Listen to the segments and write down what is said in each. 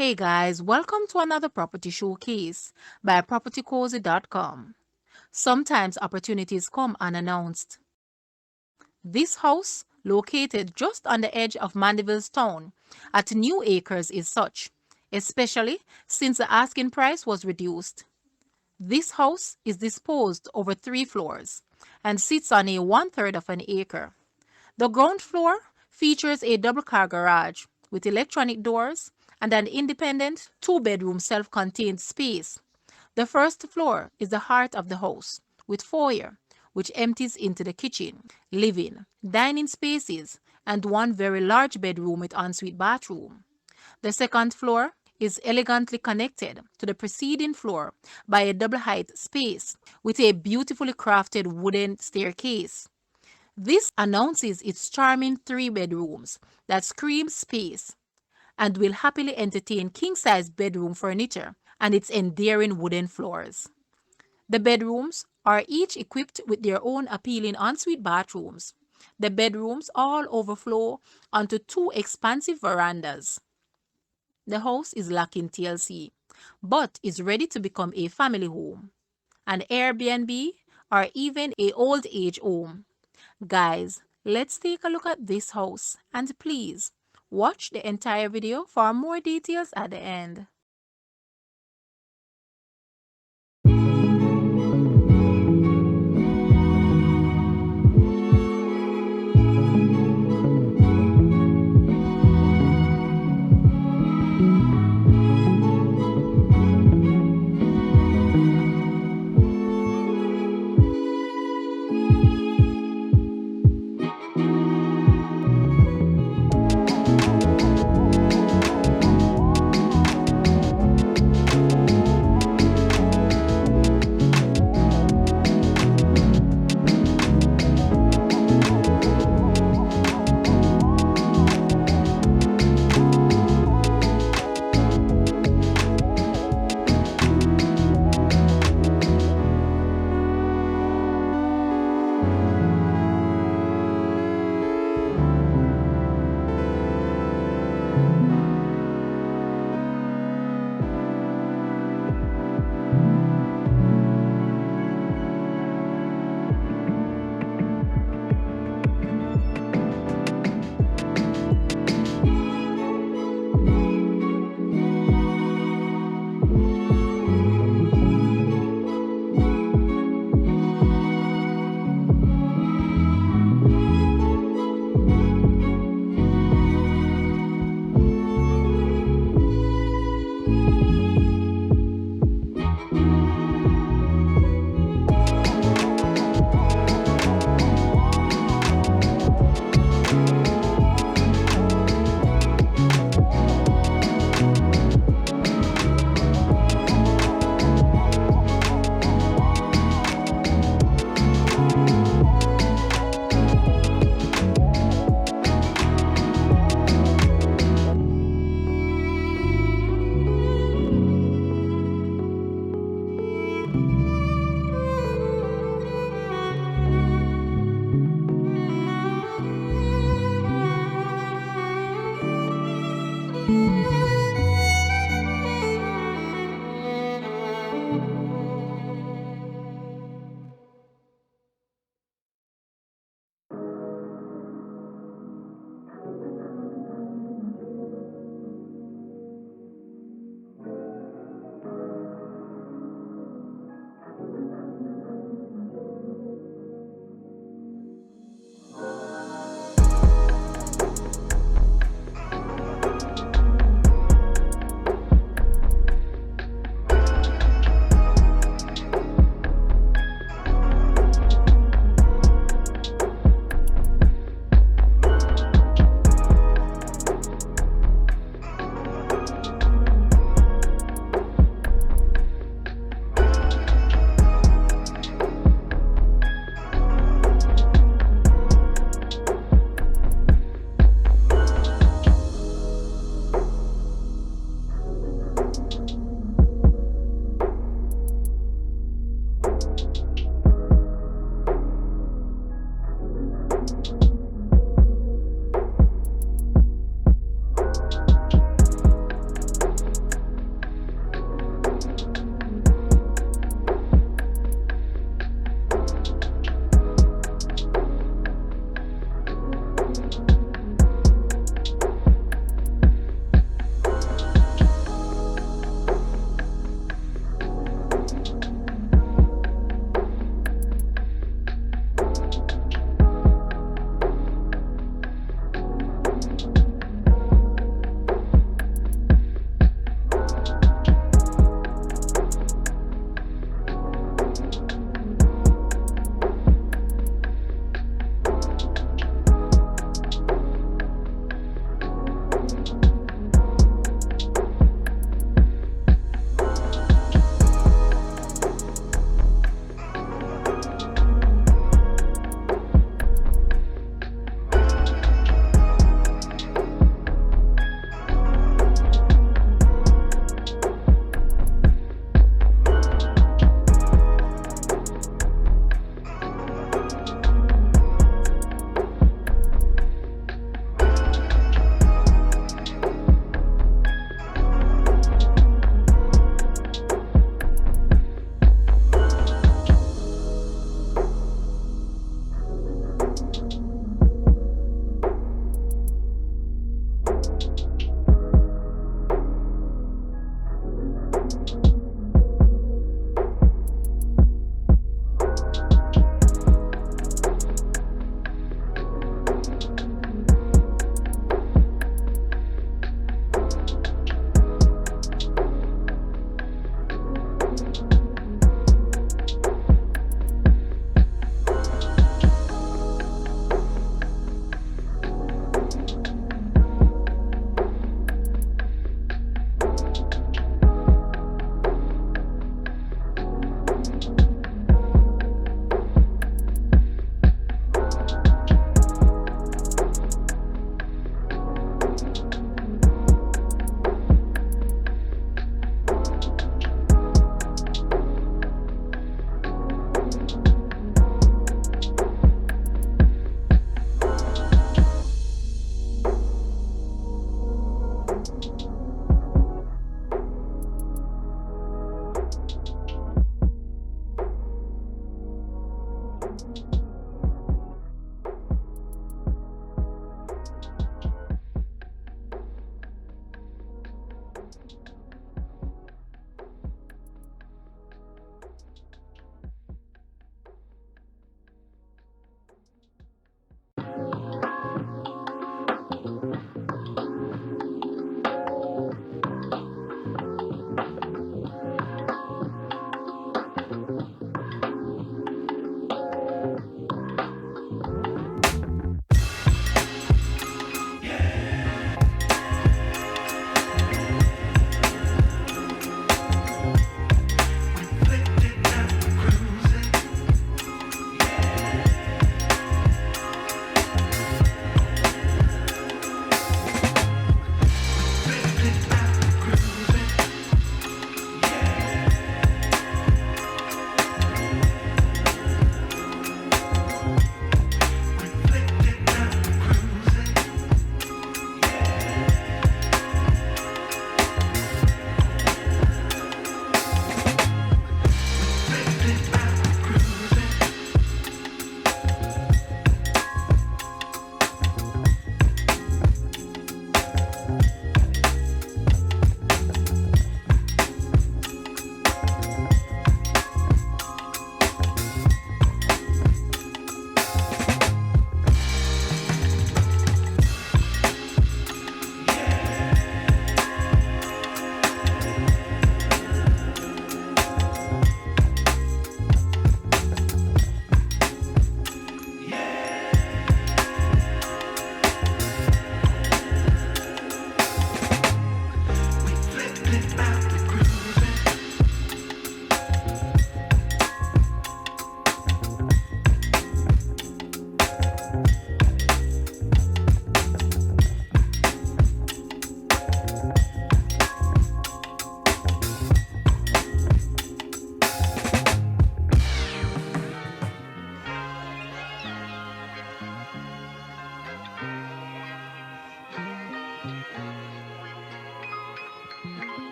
Hey guys, welcome to another property showcase by propertycozy.com. Sometimes opportunities come unannounced. This house, located just on the edge of Mandeville's town at New Acres, is such, especially since the asking price was reduced. This house is disposed over 3 floors and sits on a 1/3 of an acre. The ground floor features a double-car garage with electronic doors and an independent 2-bedroom self-contained space. The first floor is the heart of the house with foyer, which empties into the kitchen, living, dining spaces, and one very large bedroom with ensuite bathroom. The second floor is elegantly connected to the preceding floor by a double-height space with a beautifully crafted wooden staircase. This announces its charming 3 bedrooms that scream space and will happily entertain king-size bedroom furniture and its endearing wooden floors. The bedrooms are each equipped with their own appealing ensuite bathrooms. The bedrooms all overflow onto 2 expansive verandas. The house is lacking TLC, but is ready to become a family home, an Airbnb, or even a old age home. Guys, let's take a look at this house and please watch the entire video for more details at the end.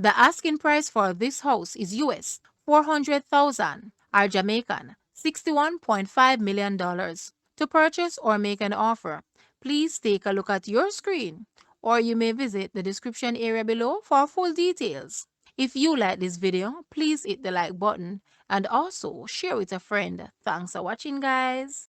The asking price for this house is US $400,000 or Jamaican $61.5 million. To purchase or make an offer, please take a look at your screen, or you may visit the description area below for full details. If you like this video, please hit the like button and also share with a friend. Thanks for watching, guys.